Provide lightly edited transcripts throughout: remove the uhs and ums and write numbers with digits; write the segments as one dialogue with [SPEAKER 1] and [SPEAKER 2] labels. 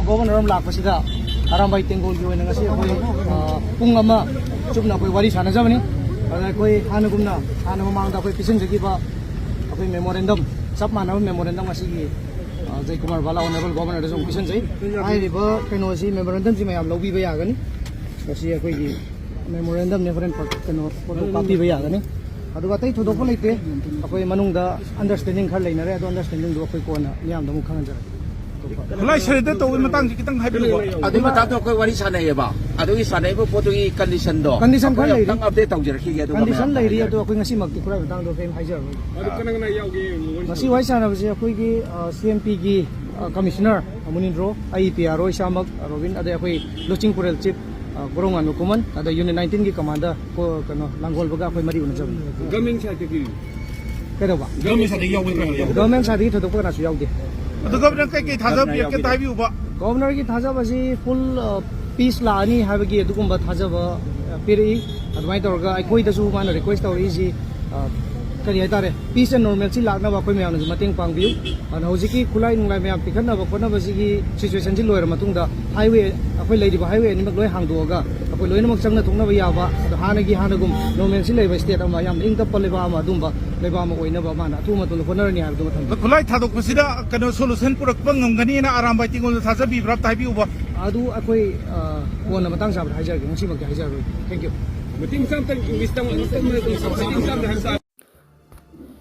[SPEAKER 1] Governor Lakasida, Arambai Tenggol, and Pung Ama, Chupna, Wari Sanazamani, Hanaguna, Hanamang, the Pisan Zakiba, memorandum, Sapman memorandum, the Kumar Vala, Honorable Governor of Pisan. I refer Kenosi memorandums in my lobby Bayagan, memorandum never copy Bayagani. Adugatay to the polite, Manunga understanding her lane, understanding the Okona, Yam the Mukanja.
[SPEAKER 2] Like said that we matang kitang happy.
[SPEAKER 3] Adimatato ko wari sanay ba? Ado sanay po po tugi condition do.
[SPEAKER 1] Condition kan lady.
[SPEAKER 3] Tang update tawag jera kiya do.
[SPEAKER 1] Condition lady ato ako ngasi magtikura tang do fame hizer.
[SPEAKER 2] Ado kanang na yaw gi.
[SPEAKER 1] Ngasi wai sana basi ako gi CMP gi commissioner Amunindro IPRO Shamak Robin ade ako Luching Purel chief Gorongan Hukuman ada Unit 19 gi commander ko kano Langgol baga ako mari una jab.
[SPEAKER 2] Gaming sa tigi.
[SPEAKER 1] Kada ba?
[SPEAKER 2] Gaming sa tigi yaw gi.
[SPEAKER 1] Government sa tigi to ko na su yaw gi.
[SPEAKER 2] The governor kay thazab ke tabi uba.
[SPEAKER 1] Governor ki thazab basi full peace la ani habagi adugumba thazab piri admai torga aikoi dasu mana request or easy kari hatare peace and normalcy lagna ba koi me amna mating pangbiu ana hojiki khulai nunglai me am pikhanna ba kona basi gi situation ji loira matungda highway akoi leidi ba highway ni mak loi hangdoga akoi loina mak changna thongna ba yaba hanagi hanagum normalcy leiba state ama yam ing tap leba ama dumba leba ama oina ba mana tu matun honor ni hardu matham
[SPEAKER 2] khulai thadok pasida kano solution purak pangam na Arambai Tenggol thazabi brap tabi uba
[SPEAKER 1] adu akoi kona matang sa hajar gi ngsi mak hajar thank you
[SPEAKER 2] meeting samtang wisdom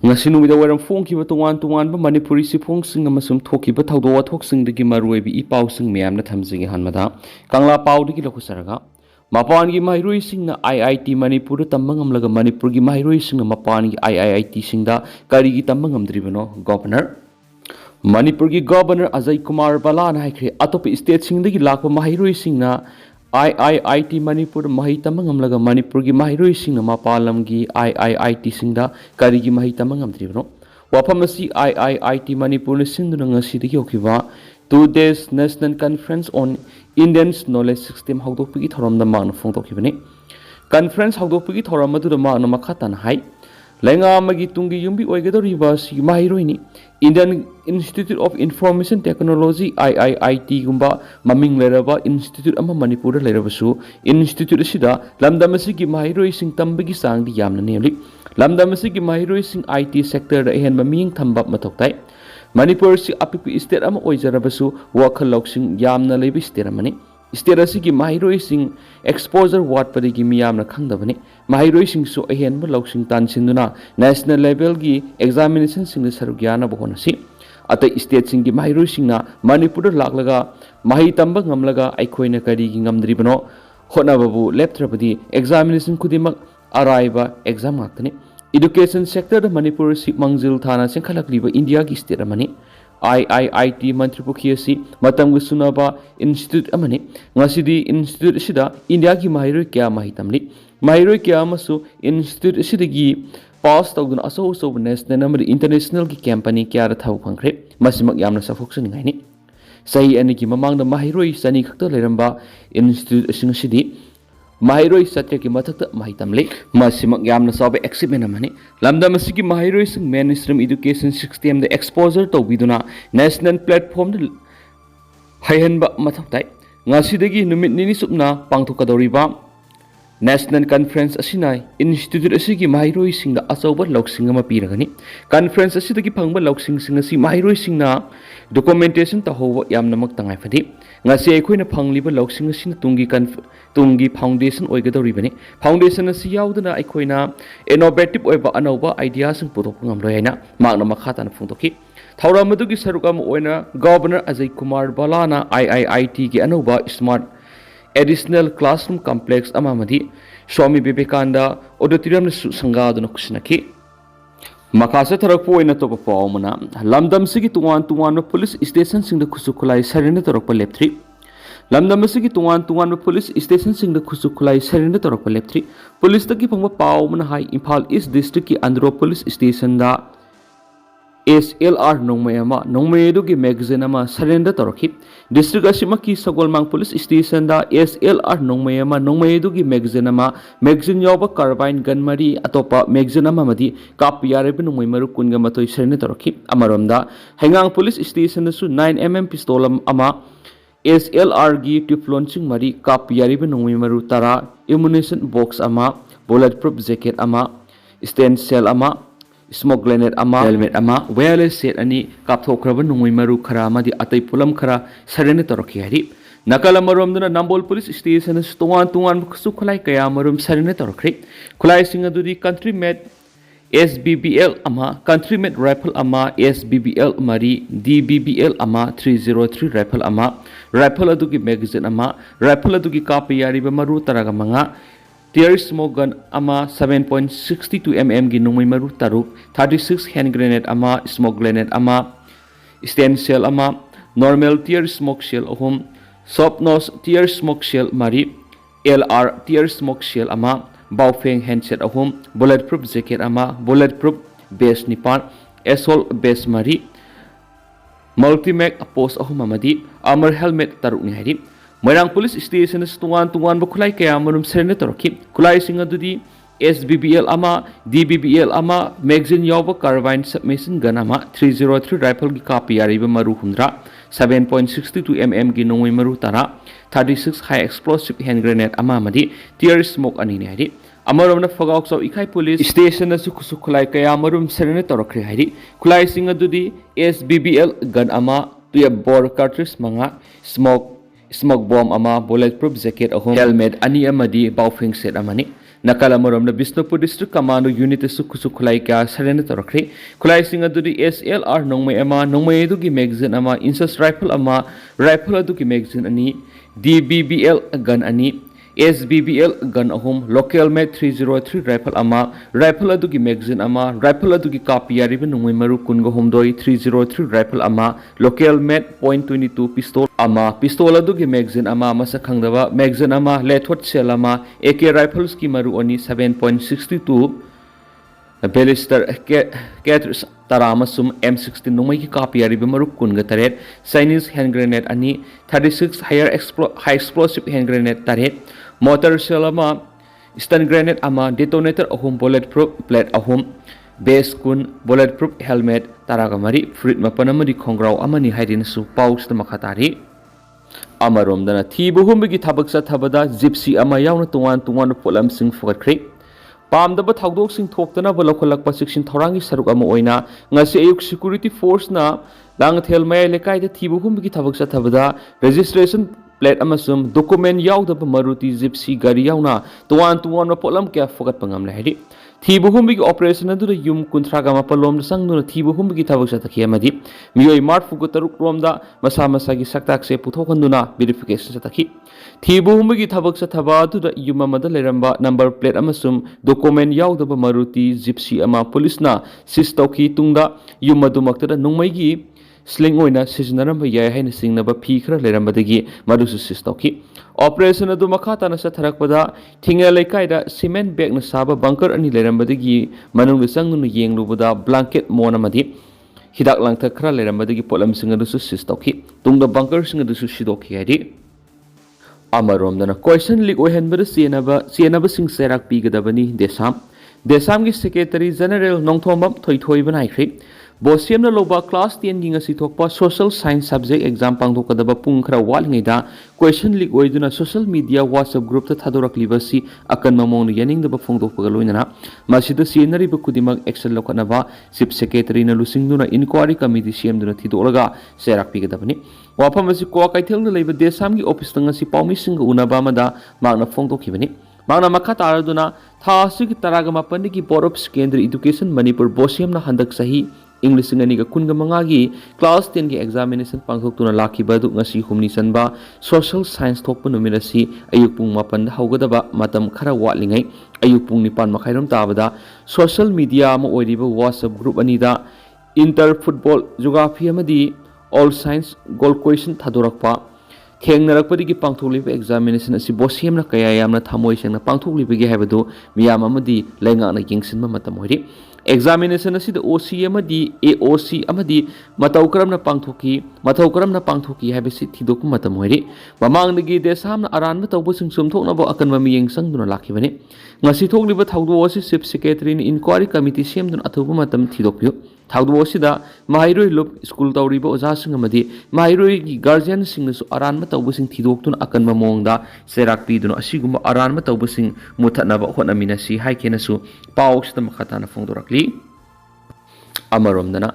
[SPEAKER 4] Ngasinu with the Waram Fonki to one Manipuri Sipong sing a Masum Toki, but how do what hoxing the Gimaruebi e pausing me am not hamsing Hanmada, Kangla Pau de Kilokusaraga, Mapangi my racing IIT Manipur Tamangam Laga Manipurgi my racing Mapangi IIT Sinda, Karigi Tamangam Drivano, Governor. Manipurgi Governor Azai Kumar Balan Hikri Atopi State Sing the Lako Mahiru Singna. IIT Manipur Mahitamangam Laga Manipurgi Mahiru Sing Mapalamgi IIT Singda Karigi Mahitamangam Tribno Wapamasi IIT Manipur Sindunanga City Yokiva 2 days National Conference on Indians Knowledge System how to pick it from the man of Fontokibani Conference how to pick it from the man of Makatan High Lenga Magitungi Yumbi Oigato Rivers Mahiruini Indian Institute of Information Technology IIT Gumba Maming Leraba Institute Ama Manipur Lerabasu Institute Sida Lamdamasiki Mahiro Sing Tambagi Sang the Yamna namely Lamdamasiki Mahiro Sing IT sector the Hen Maming Tambap Matoktai Manipur si Apipi State Ama Oizarabasu Wakaloxing Yamna Lebi Steramani Sterasiki Mahiro Sing exposure what Padigi Miyamna Kangdavani Mahiro Sing so ahen Loxing Tan Sinduna national level gi examination sing the Sarugiana Bohonasi at the state sing Mahiro Singna Manipur Laklaga Mahitamba Ngamlaga Aikoina Kadi Ngam Dribano Honababu Leptrapadi examination Kudimak Araiba exam actani education sector the Manipur si Mangzil Thana Senkalakliba India gi state amani IIT Mantripukiasi Matam Sunaba Institute Amani Ngasidi Institute Sida India ki Mahiru Kya Mahitamli Mahiru Kya Masu Institute Sidagi pass Togun Aso so national number international ki company Kya Thau Pankre Masimak Yamna Safoxin Gani Sai Aniki Mamang the Mahiru Sani Kakta Leramba Institute Sidi Mahiroi Satya ki matak mahitamli Masimak Yamna Sabe exhibit Amani Lamda Masiki Mahiroi Sing mainstream education system the exposure to Viduna national platform the Hayanba Mataktai Ngasidagi Numit Nini Supna Pangtukadoriba National Conference Asinai Institute Asigi Mahiroi Sing the Asoba Loksingama Piragani Conference Asidaki Pangba Loksing Singasi Mahiroi Singna documentation to Hova Yamnamak Tangafadi Ngasi Equina Pangliba Loksing Sin Tungi Foundation Oigadoribani Foundation Siaudana Equina innovative Oba Anova ideas and Putopangam Roena Magna Makatan Funtoki Tauramadugi Sarukam Oina Governor Azai Kumar Balana IIT Anova Smart Additional Classroom Complex Amamadi Swami Bibekanda Auditorium Sangado Kusnaki Makasa Tarakpo in a top of Paumana Lamdam Sigi to one police stations in the Kusukulai Sarena Torapa Leptri Lamdam Sigi to one police stations in the Kusukulai Sarena Torapa Leptri Police Taki Panga Paumana High Impal East District Andro Police Station da SLR Nongmayama Nongmayedu ki magazine surrender Toraki District Asimaki Sagolmang Police Station da SLR Nongmayama Nongmayedu ki magazine Yoba Carbine Gunmari Atopa magazine Madi Kapiarebe Nongmaymaru Kunga Matoi surrender Toraki Amaramda Hangang Police Station su 9mm pistol ama SLR gi tube launching mari kap yari ba nongmi maru tara ammunition box ama bulletproof jacket ama stand cell ama smoke grenade ama helmet ama wireless set ani kapthokraba nongmi maru khara amadi atai pulam khara sarene toraki hari nakala marom duna Nambol police station tungan su khulai kaya marum sarene torkri khulai singa dudi country made SBBL ama country made rifle ama SBBL mari DBBL ama 303 rifle ama rifle adugi magazine ama rifle adugi kapi yari ba maru taraga manga tear smoke gun ama 7.62 mm gi nungmai maru taruk 36 hand grenade ama smoke grenade ama stand shell ama normal tear smoke shell ohum soft nose tear smoke shell mari LR tear smoke shell ama baufeng handset ahum bulletproof jacket ama bulletproof base nipan assault base mari multimag post ahum amadi armor helmet taruk ni hari Moirang police station tungan ba khulai kaya marum serene torki khulai singa dudi SBBL ama DBBL ama magazine yawba carbine submachine gun ama 303 rifle gi kapi yari ba maru humdra 7.62 mm gi nongoi maru tara 36 high explosive hand grenade ama madi tear smoke ani ne hari amaromna fagauk so ikai police station na su khulai kaya marum serene torkri hari khulai singa dudi SBBL gun ama 12 bore cartridge manga smoke bomb ama bulletproof jacket ahom helmet ani amadi baufeng set amani nakala marom na Bisnupur district commando unit su khulai ka sarene torkri khulai singa dudi SLR nongmai ama nongmai du gi magazine ama insert rifle ama rifle du gi magazine ani DBBL gun ani SBBL gun ahom local made 303 rifle ama rifle adu gi magazine ama rifle adu gi copy yari ben nungmai maru kungo homdoi 303 rifle ama local made .22 pistol ama pistol adu gi magazine ama masa khangdaba magazine ama lethot shell ama AK rifles ki maru ani 7.62 Ballister Caters Taramasum M16 nungmai ki copy yari ben maru kunga taret Chinese hand grenade ani 36 high explosive hand grenade taret motor shell ama stun grenade ama detonator ahum bulletproof plate ahum base kun bulletproof helmet taraga mari fruit mapan amadi khongrau amani haidin su paus ta makhatari amarom dana thibu humbi thabak sa thabada gypsy ama yauna tungan polam sing fogatkhri pamdaba thawdok sing thoktana balokhalakpa section thorangi saruk ama oina ngasi ayuk security force na langthel mai lekai da thibu humbi thabak sa thabada registration plate amasum document yaudaba maruti gypsy gari yauna tuan polam kya fogat pangam lahiri thibu humbi operation adu yum kunthraga mapalom sangduna thibu humbi thabak sa takhi amadi miyoi mart fugu taruk romda masa gi saktak se puthokhanduna verification sa takhi thibu humbi thabak sa thaba adu yum amada leramba number plate amasum document yaudaba maruti gypsy ama police na sistauki tungda yum adu maktada nungmai gi sling oina siznaramba yai haina singnaba phi khara lerambadagi madusu sistauki operation adu makata na satharakpada thinga laikai da cement bag na saba bunker ani lerambadagi manung sangnu yenglubada blanket mon amadi hidak langtha khara lerambadagi polam singa su sistauki tungda bunker singa su sidoki hadi amarom dana question leak ohenbada senaba sing serak pigadabani desam gi secretary general nongthombam thoithoi banaikri Bosiam na loba class 10 gi ngasi thokpa social science subject exam pangthokadaba pung khara walngeida question leak oiduna social media WhatsApp group ta thadorakliba si akan mamong yaning da phongdokpaga loinana masida scenery ba kudimak action lokanaba chief secretary na lusingduna inquiry committee siamduna thidolaga serak pigadabani wapham asi ko kaithel na leiba desam gi office ta ngasi paumi singa unaba mada magna phongdokhibani magna makha taraduna tha sig taraga mapani gi board of secondary education Manipur Bosiam na handak sahi English ngani ga kunga mangagi class 10 gi examination pangthok tuna lakhi badu ngasi humni sanba social science thokpa numirasi ayuk pung mapan haugadaba matam khara watlingai ayuk pung nipan makhairam tabada social media ma oiriba WhatsApp group anida inter football geography amadi all science goal question thadorakpa thengnarakpadi gi pangthokliba examination asi Bosiam na kaya yamna thamoi sengna pangthokliba gi habadu miyam amadi lainga na yengsinma matam hoiri examination asida OC amadi AOC amadi matau karamna pangthoki habisi thidok matam hoiri mamangdagi desamna aranba tawbusing sumthokna bo akan mami yengsang duna lakhibani ngasi thokliba thawdo osi chief secretary ni inquiry committee semdun athuba matam thidokpyo ꯊꯧꯗꯣꯛ ꯑꯁꯤꯗ ꯃꯍꯩꯔꯣꯏ ꯂꯨꯞ school ꯇꯧꯔꯤꯕ ꯑꯣꯖꯥꯁꯤꯡ ꯑꯃꯗꯤ ꯃꯍꯩꯔꯣꯏꯒꯤ ꯒꯥꯔꯖꯤꯌꯟꯁꯤꯡꯅꯁꯨ ꯑꯔꯥꯟꯕ ꯇꯧꯕꯁꯤꯡ ꯊꯤꯗꯣꯛꯇꯨꯅ ꯑꯀꯟꯕ ꯃꯑꯣꯡꯗ ꯆꯩꯔꯥꯛ ꯄꯤꯗꯨꯅ ꯑꯁꯤꯒꯨꯝꯕ ꯑꯔꯥꯟꯕ ꯇꯧꯕꯁꯤꯡ ꯃꯨꯠꯊꯠꯅꯕ ꯍꯣꯠꯅꯃꯤꯟꯅꯁꯤ ꯍꯥꯏꯈꯤꯅꯁꯨ ꯄꯥꯎ ꯑꯁꯤꯗ ꯃꯈꯥ ꯇꯥꯅ ꯐꯣꯡꯗꯣꯔꯛꯂꯤ꯫ ꯑꯃꯔꯣꯝꯗꯅ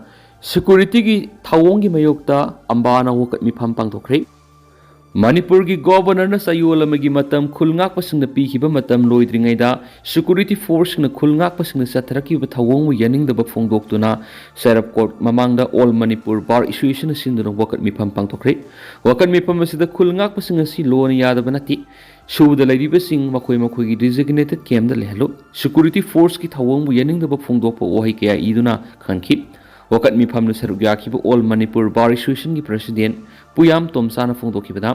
[SPEAKER 4] ꯁꯦꯀꯨꯔꯤꯇꯤꯒꯤ ꯊꯧꯑꯣꯡꯒꯤ ꯃꯥꯌꯣꯛꯇ ꯑꯝꯕꯥꯅ ꯋꯥꯀꯠ ꯃꯤꯐꯝ ꯄꯥꯡꯊꯣꯛꯈ꯭ꯔꯦ꯫ ꯃꯅꯤꯄꯨꯔꯒꯤ ꯒꯣꯚꯔꯅꯔꯅ ꯆꯌꯣꯜ ꯑꯃꯒꯤ ꯃꯇꯝ ꯈꯨꯜꯉꯥꯛꯄꯁꯤꯡꯅ ꯄꯤꯈꯤꯕ ꯃꯇꯝ ꯂꯣꯏꯗ꯭ꯔꯤꯉꯩꯗ ꯁꯦꯀꯨꯔꯤꯇꯤ ꯐꯣꯔꯁꯁꯤꯡꯅ ꯈꯨꯜꯉꯥꯛꯄꯁꯤꯡꯅ ꯆꯠꯊꯔꯛꯈꯤꯕ ꯊꯧꯑꯣꯡꯕꯨ ꯌꯥꯅꯤꯡꯗꯕ ꯐꯣꯡꯗꯣꯛꯇꯨꯅ ꯁꯦꯔꯞ ꯀꯣꯔꯠ ꯃꯃꯥꯡꯗ ꯑꯣꯜ ꯃꯅꯤꯄꯨꯔ ꯕꯥꯔ ꯑꯦꯁꯣꯁꯤꯌꯦꯁꯟꯅ ꯁꯤꯟꯗꯨꯅ ꯋꯥꯀꯠ ꯃꯤꯐꯝ ꯄꯥꯡꯊꯣꯛꯈ꯭ꯔꯦ꯫ ꯋꯥꯀꯠ ꯃꯤꯐꯝ ꯑꯁꯤꯗ ꯈꯨꯜꯉꯥꯛꯄꯁꯤꯡ ꯑꯁꯤ ꯂꯣꯅ ꯌꯥꯗꯕ ꯅꯠꯇꯦ, ꯁꯨꯕꯗ ꯂꯩꯔꯤꯕꯁꯤꯡ ꯃꯈꯣꯏꯒꯤ ꯗꯤꯖꯤꯒꯅꯦꯇꯦꯗ ꯀꯦꯝꯞꯗ ꯂꯩꯍꯜꯂꯨ, ꯁꯦꯀꯨꯔꯤꯇꯤ ꯐꯣꯔꯁꯀꯤ ꯊꯧꯑꯣꯡꯕꯨ ꯌꯥꯅꯤꯡꯗꯕ ꯐꯣꯡꯗꯣꯛꯄ ꯋꯥꯍꯩ ꯀꯌꯥ ꯏꯗꯨꯅ ꯈꯟꯈꯤ꯫ ꯋꯥꯀꯠ ꯃꯤꯐꯝꯗ ꯁꯔꯨꯛ ꯌꯥꯈꯤꯕ ꯑꯣꯜ ꯃꯅꯤꯄꯨꯔ ꯕꯥꯔ ꯑꯦꯁꯣꯁꯤꯌꯦꯁꯟꯒꯤ ꯄ꯭ꯔꯁꯤꯗꯦꯟꯠ ꯄꯨꯌꯥꯝ ꯇꯣꯝꯆꯥꯅ ꯐꯣꯡꯗꯣꯛꯈꯤꯕꯗ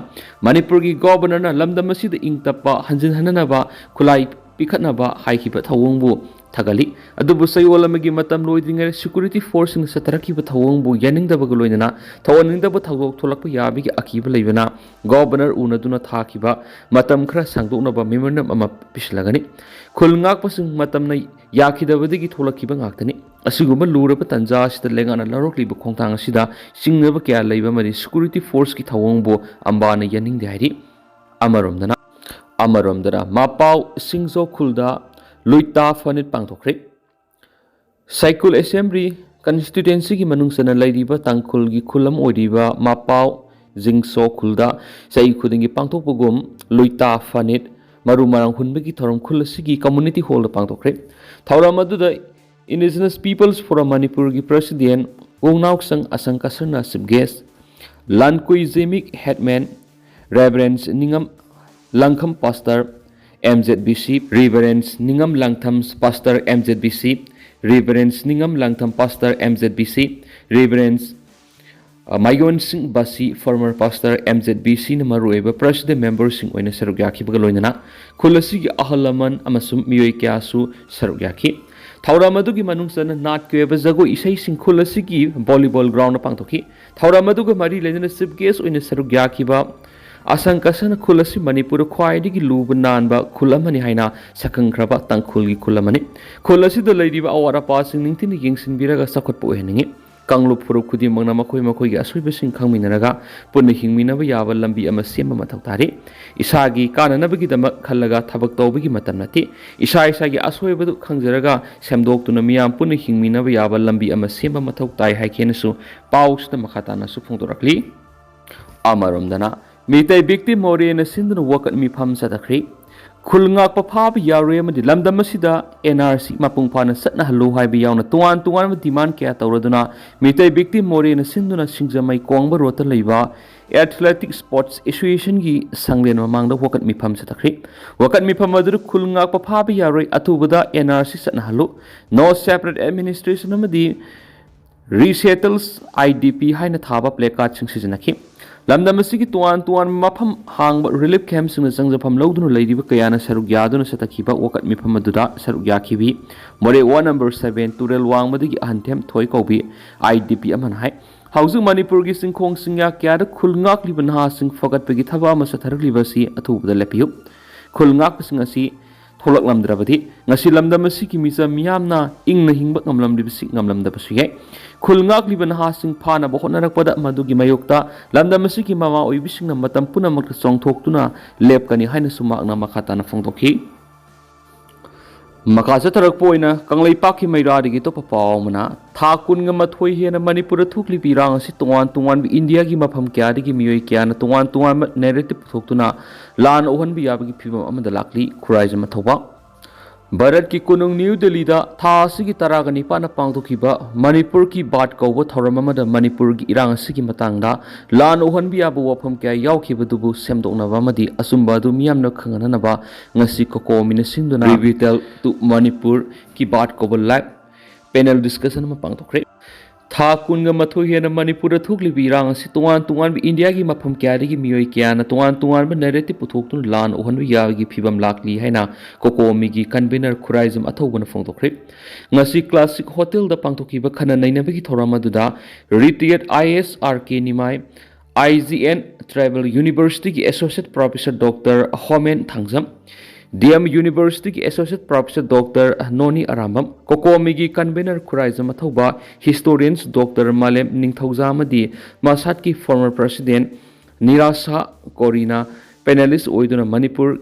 [SPEAKER 4] ꯃꯅꯤꯄꯨꯔꯒꯤ ꯒꯣꯚꯔꯅꯔꯅ ꯂꯝꯗꯝ ꯑꯁꯤꯗ ꯏꯪ ꯇꯞꯄ ꯍꯟꯖꯤꯟ ꯍꯟꯅꯅꯕ ꯈꯨꯠꯂꯥꯏ ꯄꯤꯈꯠꯅꯕ ꯍꯥꯏꯈꯤꯕ ꯊꯧꯑꯣꯡꯕꯨ ꯊꯥꯒꯠꯂꯤ꯫ ꯑꯗꯨꯕꯨ ꯆꯌꯣꯜ ꯑꯃꯒꯤ ꯃꯇꯝ ꯂꯣꯏꯗ꯭ꯔꯤꯉꯩꯗ ꯁꯦꯀꯨꯔꯤꯇꯤ ꯐꯣꯔꯁꯁꯤꯡꯅ ꯆꯠꯊꯔꯛꯈꯤꯕ ꯊꯧꯑꯣꯡꯕꯨ ꯌꯥꯅꯤꯡꯗꯕꯒ ꯂꯣꯏꯅꯅ ꯊꯧꯑꯣꯏꯅꯤꯡꯗꯕ ꯊꯧꯗꯣꯛ ꯊꯣꯛꯂꯛꯄ ꯌꯥꯕꯒꯤ ꯑꯀꯤꯕ ꯂꯩꯕꯅ ꯒꯣꯚꯔꯅꯔ ꯎꯅꯗꯨꯅ ꯊꯥꯈꯤꯕ ꯃꯇꯝ ꯈꯔ ꯁꯥꯡꯗꯣꯛꯅꯕ ꯃꯦꯃꯣꯔꯦꯟꯗꯝ ꯑꯃ ꯄꯤꯁꯤꯜꯂꯒꯅꯤ꯫ ꯈꯨꯜ ꯉꯥꯛꯄꯁꯤꯡ ꯃꯇꯝꯅ ꯌꯥꯈꯤꯗꯕꯗꯒꯤ ꯊꯣꯛꯂꯛꯈꯤꯕ ꯉꯥꯛꯇꯅꯤ꯫ ꯑꯁꯤꯒꯨꯝꯕ ꯂꯨꯔꯕ ꯇꯟꯖꯥ ꯑꯁꯤꯗ ꯂꯩꯉꯥꯛꯅ ꯂꯧꯔꯛꯂꯤꯕ ꯈꯣꯡꯊꯥꯡ ꯑꯁꯤꯗ ꯆꯤꯡꯅꯕ ꯀꯌꯥ ꯂꯩꯕ ꯑꯃꯗꯤ ꯁꯦꯀꯨꯔꯤꯇꯤ ꯐꯣꯔꯁꯀꯤ ꯊꯧꯑꯣꯡꯕꯨ ꯑꯝꯕꯥꯅ ꯌꯥꯅꯤꯡꯗꯦ ꯍꯥꯏꯔꯤ꯫ ꯑꯃꯔꯣꯝꯗꯅ ꯃꯄꯥꯎ ꯁꯤꯡꯖꯣ ꯈꯨꯜꯗ ꯂꯨꯏꯇꯥ ꯐꯅꯤꯠ ꯄꯥꯡꯊꯣꯛꯈ꯭ꯔꯦ꯫ ꯁꯥꯏꯀꯨꯜ ꯑꯦꯁꯦꯝꯕ꯭ꯂꯤ ꯀꯟꯁꯇꯤꯇꯨꯌꯦꯟꯁꯤꯒꯤ ꯃꯅꯨꯡꯆꯟꯅ ꯂꯩꯔꯤꯕ ꯇꯥꯡꯈꯨꯜꯒꯤ ꯈꯨꯜ ꯑꯃ ꯑꯣꯏꯔꯤꯕ ꯃꯄꯥꯎ ꯖꯤꯡꯁꯣ ꯈꯨꯜꯗ ꯆꯍꯤ ꯈꯨꯗꯤꯡꯒꯤ ꯄꯥꯡꯊꯣꯛꯄꯒꯨꯝ ꯂꯨꯏꯇꯥ ꯐꯅꯤꯠ ꯃꯔꯨ ꯃꯔꯥꯡ ꯍꯨꯟꯕꯒꯤ ꯊꯧꯔꯝ ꯈꯨꯜ ꯑꯁꯤꯒꯤ ꯀꯝꯃꯨꯅꯤꯇꯤ ꯍꯣꯜꯗ ꯄꯥꯡꯊꯣꯛꯈ꯭ꯔꯦ꯫ ꯊꯧꯔꯝ ꯑꯗꯨꯗ ꯏꯟꯗꯤꯖꯤꯅꯁ ꯄꯤꯄꯜꯁ ꯐꯣꯔꯝ ꯃꯅꯤꯄꯨꯔꯒꯤ ꯄ꯭ꯔꯁꯤꯗꯦꯟꯠ ꯋꯣꯡꯅꯥꯎꯁꯪ ꯑꯁꯪꯀꯁꯔꯅ chief guest, Lankuijemik headman reverend ꯅꯤꯡꯉꯝ ꯂꯪꯈꯝ ꯄꯥꯁꯇꯔ MZBC, ꯔꯤꯚꯔꯦꯟꯁ ꯅꯤꯡꯉꯝ ꯂꯪꯊꯝ ꯄꯥꯁꯇꯔ MZBC, ꯔꯤꯚꯔꯦꯟꯁ ꯅꯤꯡꯉꯝ ꯂꯪꯊꯝ ꯄꯥꯁꯇꯔ MZBC, ꯔꯤꯚꯔꯦꯟꯁ ꯃꯥꯏꯌꯣꯟꯁꯤꯡ ꯕꯥꯁꯤ ꯐꯣꯔꯃꯔ ꯄꯥꯁꯇꯔ MZBCꯅ ꯃꯔꯨꯑꯣꯏꯕ ꯄ꯭ꯔꯁꯤꯗꯦꯟꯠ ꯃꯦꯝꯕꯔꯁꯤꯡ ꯑꯣꯏꯅ ꯁꯔꯨꯛ ꯌꯥꯈꯤꯕꯒ ꯂꯣꯏꯅꯅ ꯈꯨꯜ ꯑꯁꯤꯒꯤ ꯑꯍꯜ ꯂꯃꯟ ꯑꯃꯁꯨꯡ ꯃꯤꯑꯣꯏ ꯀꯌꯥꯁꯨ ꯁꯔꯨꯛ ꯌꯥꯈꯤ꯫ ꯊꯧꯔꯝ ꯑꯗꯨꯒꯤ ꯃꯅꯨꯡꯆꯟꯅ ꯅꯥꯠꯀꯤ ꯑꯣꯏꯕ ꯖꯒꯣꯏ ꯏꯁꯩꯁꯤꯡ ꯈꯨꯜ ꯑꯁꯤꯒꯤ ꯚꯣꯂꯤꯕꯣꯜ ꯒ꯭ꯔꯥꯎꯟꯗ ꯄꯥꯡꯊꯣꯛꯈꯤ꯫ ꯊꯧꯔꯝ ꯑꯗꯨꯒ ꯃꯔꯤ ꯂꯩꯅꯅ ꯆꯤꯞ ꯒꯦꯁꯠ ꯑꯣꯏꯅ ꯁꯔꯨꯛ ꯌꯥꯈꯤꯕ ꯑꯁꯪꯀꯁꯔꯅ ꯈꯨꯜ ꯑꯁꯤ ꯃꯅꯤꯄꯨꯔꯗ ꯈ꯭ꯋꯥꯏꯗꯒꯤ ꯂꯨꯕ ꯅꯥꯟꯕ ꯈꯨꯜ ꯑꯃꯅꯤ ꯍꯥꯏꯅ ꯁꯛꯈꯪꯈ꯭ꯔꯕ ꯇꯥꯡꯈꯨꯜꯒꯤ ꯈꯨꯜ ꯑꯃꯅꯤ꯫ ꯈꯨꯜ ꯑꯁꯤꯗ ꯂꯩꯔꯤꯕ ꯑꯋꯥꯠ ꯑꯄꯥꯁꯤꯡ ꯅꯤꯡꯊꯤꯅ ꯌꯦꯡꯁꯤꯟꯕꯤꯔꯒ ꯆꯥꯎꯈꯠꯄ ꯑꯣꯏꯍꯟꯅꯤꯡꯉꯤ꯫ ꯀꯥꯡꯂꯨꯞ ꯐꯨꯔꯨꯞ ꯈꯨꯗꯤꯡꯃꯛꯅ ꯃꯈꯣꯏꯒꯤ ꯑꯁꯣꯏꯕꯁꯤꯡ ꯈꯪꯃꯤꯟꯅꯔꯒ ꯄꯨꯟꯅ ꯍꯤꯡꯃꯤꯟꯅꯕ ꯌꯥꯕ ꯂꯝꯕꯤ ꯑꯃ ꯁꯦꯝꯕ ꯃꯊꯧ तारी। इसागी काननबगीदमक खल्लगा थबक तौबगी मतम नति। इसागी असोयबदु खंगजरगा सेमदोक्तुना मियाम पुनः हिंगमिनब याबा लंबी अमा सेंबा मथौ ताई हाइकेनसु पाउसदा मखातानासु फोंदोरक्ली। अमरोमदना मितै व्यक्ति मोरेन सिंदुना वकत मिफम सदख्री। खुलंगाक फाब यारोय अमदि लमदम असिदा एनआरसी मपुंग फाना सत्नहल्लु हाइबा यावना तोंगान तोंगान डिमांड क्या तौरदुना मितै व्यक्ति मोरेन सिंदुना सिंगजमै कोंगबा रोता लैबा एथलेटिक स्पोर्ट्स एसोसिएशन की संगलेन ममांगदा वकत मिफम सदख्री। वकत मिफम अदु खुलंगाक फाब यारोय अथुबदा एनआरसी सत्नहल्लु नो सेपरेट एडमिनिस्ट्रेशन अमदि रीसेटल्स आईडीपी हाइना थाबा प्लेकार्ड सिंग सिजनखी। लमदम असिगी तोआन तोआन मफम हांग रिलीफ कैंप सिंग संगजफम लौदुना लैरिबा कयाना सरुक यादुना सतखिबा वकत मिफम अदुदा सरुक याखिबी मोरे 1 नंबर 7 तुरेल वांगमदगी अहंथेम थोय कौबी आईडीपी अमन हाय। हाउसिंग मणिपुर की सिंखोंग सिंगा क्या खुलंगाक्लिबा नहासिंग फगतपगी थबा अमा सथरक्लिबसी अथुबदा लेपियु। खुलंगाक्पसिंग असि थोलकलमद्रबदि ngasi lamdam asigi misa miyamna ingna hingba ngamlamdibasi ngamlamdabasi yai। खुलंगाक्लिबा नहासिंग फानबा होटनारकपदा मदुगी मायोक्ता lamdam asigi mama ओइबिसिंगना मतम पुनमक चोंगथोक्तुना लेपकनि हाइना सुमाकना मखाताना फोंदोखि। मकासा थरकपोइना कंगलैपाकि मैरादगी तो पावमना था कुनगा मथोय हेना मणिपुर थुकलि पिरांग असि तोंगान तोंगान इंडिया की मफम क्यादगी मियोय क्याना तोंगान तोंगान नैरेटिव पुथोक्तुना लान ओहनबि याबगी फिबम अमदा लाक्लि खुराइजम थौबा। भारत की कुनुंग न्यू दिल्ली दा था असिगी तरागा निपाना पांगथोखिबा मणिपुर की बाट कौबा थौरम अमदा मणिपुर की इरांग असिगी मतांगदा लान ओहनबि याबु वफम क्या यावखिबदुबु सेमदोकनबा अमदि असुंबा अदु मियामना खंगननबा ngasi kokomina sinduna revital to Manipur की बाट कौबा लाइव पैनल डिस्कशन में पांगथोखरे। था कुनगा मथो हेना मणिपुर थुकलिबि इरांग असि तोंगान तोंगान इंडिया की मफम क्यादगी मियोय क्याना तोंगान तोंगान नैरेटिव पुथोक्तुन लान ओहनबि याबगी फिबम लाक्लि हाइना कोकोमीगी कन्वीनर खुराइजम अथौबना फोंदोखरे। ngasi क्लासिक होटल दा पांगथोखिबा खना नैनबगी थौरम अदुदा retired IAS RK Nimai IGN tribal university की associate professor doctor Homen Thangjam DM University ki Associate Professor Dr. Noni Arambam Kokomi gi convener Khuraisa Mathauba historians Dr. Malem Ningthauza amadi Masat ki former president Nirasa Korina panelist oiduna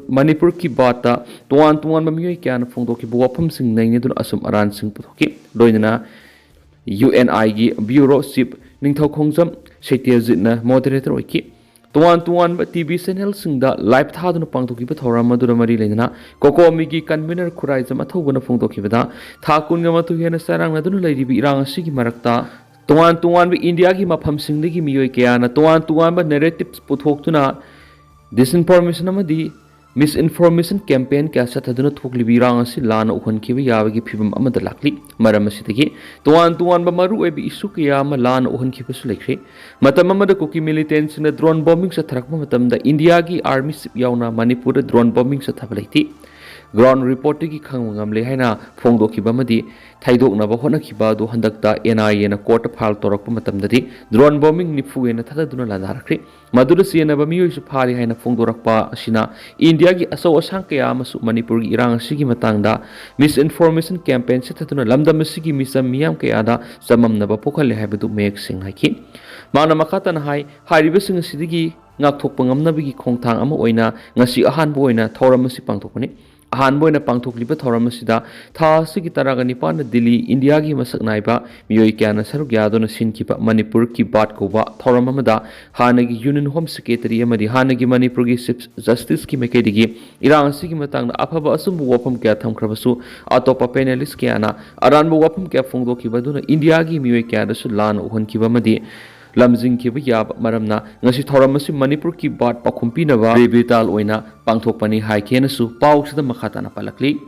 [SPEAKER 4] Manipur ki bata tuan mamiyoi kyan phongdoki wapham sing naini dun asum aran sing puthoki loinana UNI gi bureau chief Ningthau Khongjam Seitiazitna moderator oiki tuan TV channel singda live thaduna pangthoki ba thoram madura mari leina Kokomi gi convener Khuraisa Mathauba phongdoki bada thakun ga matu hena sarang nadun leiribi irang asigi marakta tuan ba India gi mapham singdagi miyoi kayana tuan ba narratives puthoktuna disinformation amadi misinformation campaign kya sathaduna thokli birang asi lana ukhan khiba yabagi phibam amada lakli maram asidagi tuan ba maru ebi issue kya ma lana ukhan khiba su lekre matam amada koki militants na drone bombing sa tharakma matam da India gi army ship yauna Manipur drone bombing sa thabalai ground report ki khangam le haina phongdoki bamadi thaidok na ba hona khiba do handakta NIA na court file torak matam dadi drone bombing nifu ena thada duna la darakri madura siena ba miyo su phari haina phongdorak pa asina India gi aso asang kaya masu Manipur gi irang sigi matangda misinformation campaign se thaduna lamdam sigi misam miyam kaya da samam na ba pokhal le haibadu mek sing haiki mana makata na hairiba sing sidigi ngakthok pangam na bigi khongthang ama oina ngasi ahan bo oina thoram si pangthokni ahan boina pangthokliba thoram asida tha sigi taraga nipan Delhi India gi masak naiba miyoi kyana saruk yadona sinkiba Manipur ki bat koba thoram amada hanagi Union Home Secretary amadi hanagi Manipur gi Chief Justice ki mekedigi irang sigi matang na aphaba asumbu wapham kya thamkhrabasu atopa panelist kyana aranbu wapham kya phongdoki baduna India gi miyoi kyana su lan uhon kiba madi lamjing ki yab maramna ngasi thoramasi Manipur ki bat pakhumpi naba rebital oina pangthokpani haikena su pausida makhata na palakli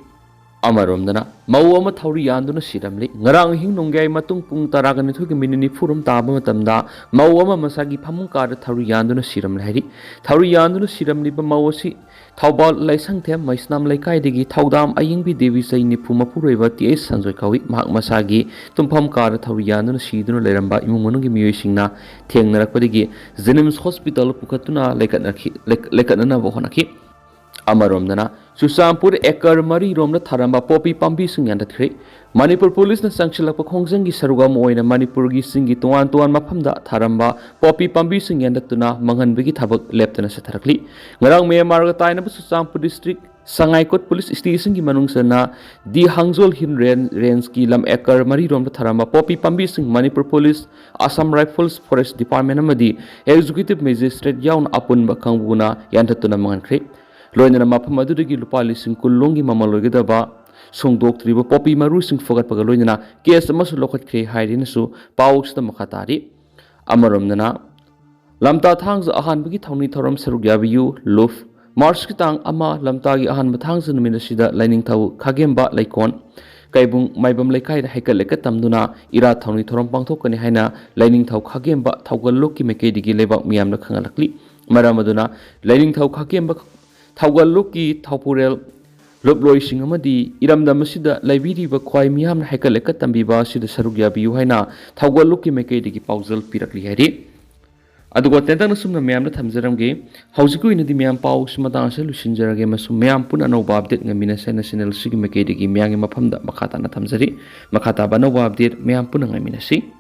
[SPEAKER 4] amaromdana mawama thauri yanduna siramli ngarang hing nonggai matung pung taragani thuki minini furum taba matamda mawama masagi phamung kar thauri yanduna siram lahiri thauri yanduna siramli ba mawasi Thaubal laisang them maisnam laikai digi thaudam ayingbi devi sai nipu mapureiba TS sanjoi kawi mahak masagi tumpham kar thauriyanuna siduna leramba imung manungi miyoi singna thengnarakpadigi Jenims Hospital pukatuna lekatna bo honaki amaromdana Susampur ekar mari romna tharamba popi pambi sing yandathre Manipur police na sangchilakpa khongjangi sarugam oina Manipur gi singi tuan maphamda tharamba popi pambi sing yandatuna manghanbigi thabak leptana satharakli ngarang Myanmar ga taina bu Susampur district Sangaikot police station gi manungsana di Hangjol hin range ki lam ekar mari romna tharamba popi pambi sing Manipur police Assam Rifles Forest Department amadi executive magistrate yaun apun ba khangbuna yandatuna manghankhre loinana mafam adudagi lupa lising kulongi mamalogidaba songdoktriba popi maru sing fogat paga loinana case amasu lokhatkre hairinasu pawksda makhatari amaromnana lamta thangza ahanbagi thawni thoram sarugyabiyu luf March kitang ama lamtagi ahan mathangza numinasida lining thaw khagemba laikon kaibung maibam laikai da haikal lekat tamduna ira thawni thoram pangthokani haina lining thaw khagemba thawgallokki mekedigi lebak miyamna khangalakli maramaduna lining thaw khagemba Thawgallokki Thawpurel Lobloi Singamadi Iramdamasida Laibiriba Kwai Miam Hakaleka Tambiba Sida Sarugya Biu Haina Thawgallokki Mekedi Pausal Pirakli Hari Adugo Tentang Sumna Miam Tamzaramge Hausiku in the Miam Pau Sumatang Lusinjarage Masum Miam Punano Babdet Namina National Sig Mekedi Miang Mapamda Makata Tamzari Makata Bano Babdet Miam Punang Minasi